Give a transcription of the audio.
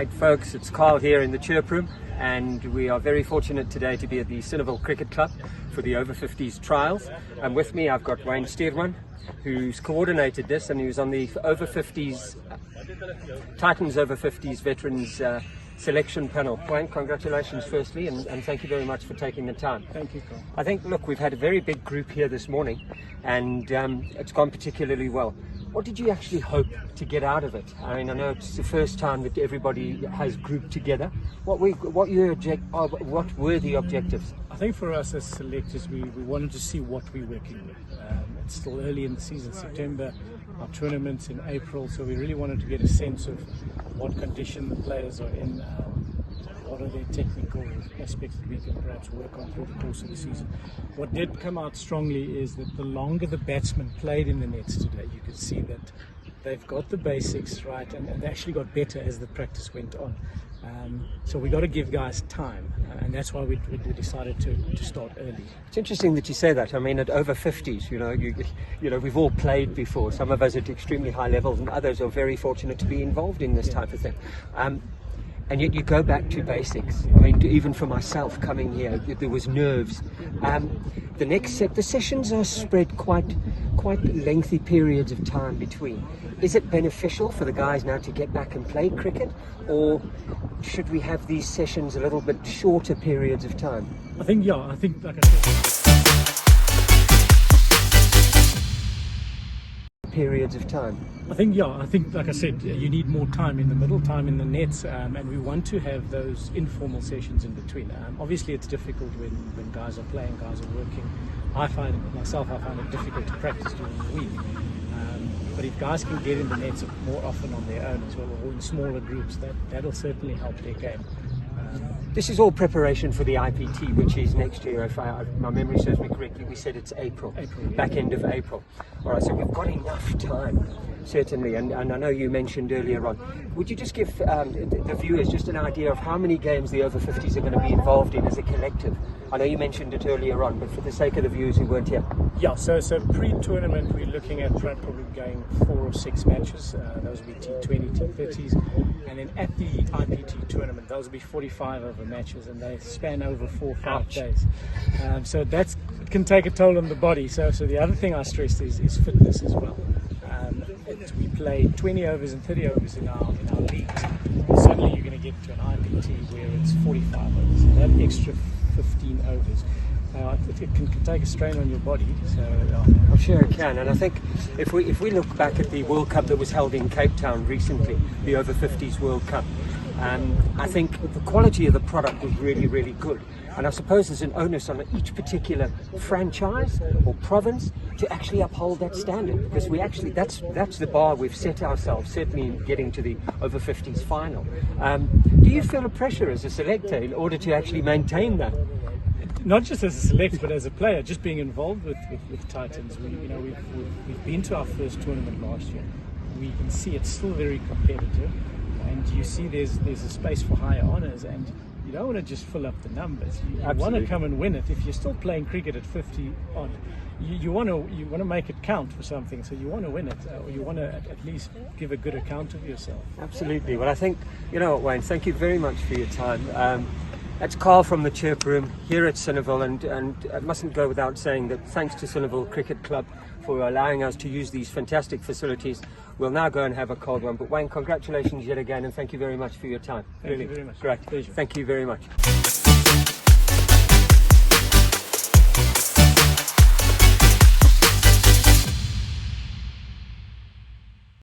Right, folks, it's Carl here in the Chirp Room, and we are very fortunate today to be at the Cineville Cricket Club for the over 50s trials. And with me I've got Wayne Stuurman, who's coordinated this, and he was on the over 50s Titans over 50s veterans selection panel. Wayne, congratulations firstly, and thank you very much for taking the time. Thank you, Carl. I think, look, we've had a very big group here this morning, and it's gone particularly well. What did you actually hope to get out of it? I mean, I know it's the first time that everybody has grouped together. What were the objectives? I think for us as selectors, we wanted to see what we're working with. It's still early in the season, September, our tournament's in April, so we really wanted to get a sense of what condition the players are in, what are their technical aspects that we can perhaps work on through the course of the season. What did come out strongly is that the longer the batsmen played in the nets today, you could see that they've got the basics right, and they actually got better as the practice went on. So we got to give guys time, and that's why we decided to start early. It's interesting that you say that. I mean, at over 50s, you know, we've all played before. Some of us at extremely high levels, and others are very fortunate to be involved in this type of thing. And yet you go back to basics. I mean, even for myself coming here, there was nerves. The next set, the sessions are spread quite lengthy periods of time between. Is it beneficial for the guys now to get back and play cricket, or should we have these sessions a little bit shorter periods of time? I think like I said, periods of time. I think like I said, you need more time in the middle, time in the nets, and we want to have those informal sessions in between. Obviously it's difficult when guys are playing, guys are working. I find it difficult to practice during the week. But if guys can get in the nets more often on their own as well, or in smaller groups, that'll certainly help their game. This is all preparation for the IPT, which is next year. If my memory serves me correctly, we said it's April, back end of April. All right, so we've got enough time, certainly. And I know you mentioned earlier on. Would you just give the viewers just an idea of how many games the over 50s are going to be involved in as a collective? I know you mentioned it earlier on, but for the sake of the viewers who weren't here. Yeah, so pre-tournament we're looking at probably going 4 or 6 matches. Those will be T20, T30s, and then at the IPT tournament, those will be 45 over matches, and they span over 4 or 5 days. So that can take a toll on the body. So the other thing I stressed is fitness as well. We play 20 overs and 30 overs in our leagues. Suddenly you're going to get to an IPT where it's 45 overs. And that extra 15 overs, it can take a strain on your body. So I'm sure it can, and I think if we look back at the World Cup that was held in Cape Town recently, the over 50s World Cup, I think the quality of the product was really, really good. And I suppose there's an onus on each particular franchise or province to actually uphold that standard, because that's the bar we've set ourselves, certainly in getting to the over 50s final. Do you feel a pressure as a selector in order to actually maintain that? Not just as a selector, but as a player, just being involved with Titans. We've been to our first tournament last year. We can see it's still very competitive, and you see there's a space for higher honours, and you don't want to just fill up the numbers. You want to come and win it. If you're still playing cricket at 50 odd, you want to make it count for something. So you want to win it, or you want to at least give a good account of yourself. Absolutely. Well, I think, you know what, Wayne, thank you very much for your time. That's Carl from the Chirp Room here at Cineville, and it mustn't go without saying that thanks to Cineville Cricket Club for allowing us to use these fantastic facilities. We'll now go and have a cold one. But Wayne, congratulations yet again, and thank you very much for your time. Thank you very much. Great. Pleasure. Thank you very much.